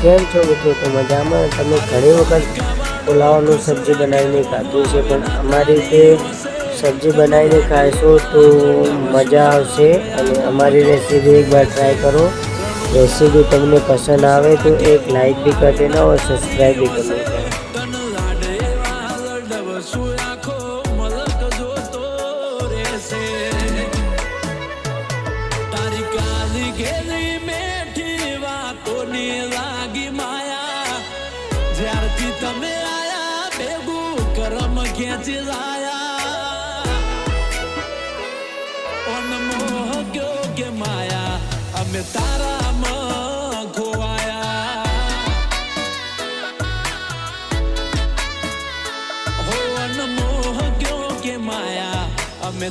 કેમ છો મિત્રો? તો મજામાં? તમે ઘણી વખત પુલાવનું સબ્જી બનાવીને ખાધું છે, પણ અમારી રીતે સબ્જી બનાવીને ખાશો તો મજા આવશે. અને અમારી રેસીપી એકવાર ટ્રાય કરો. રેસીપી તમને પસંદ આવે તો એક લાઈક બી કરી દેना और સબસ્ક્રાઈબ બી કરી દેना। જ્યારથી તમે આયા ભેગું કરમ ખેંચી લાયા ઓનમોહ ગયો કે માયા અમે તારામાં ખોવાયા હો અનમોહ ગયો કે માયા અમે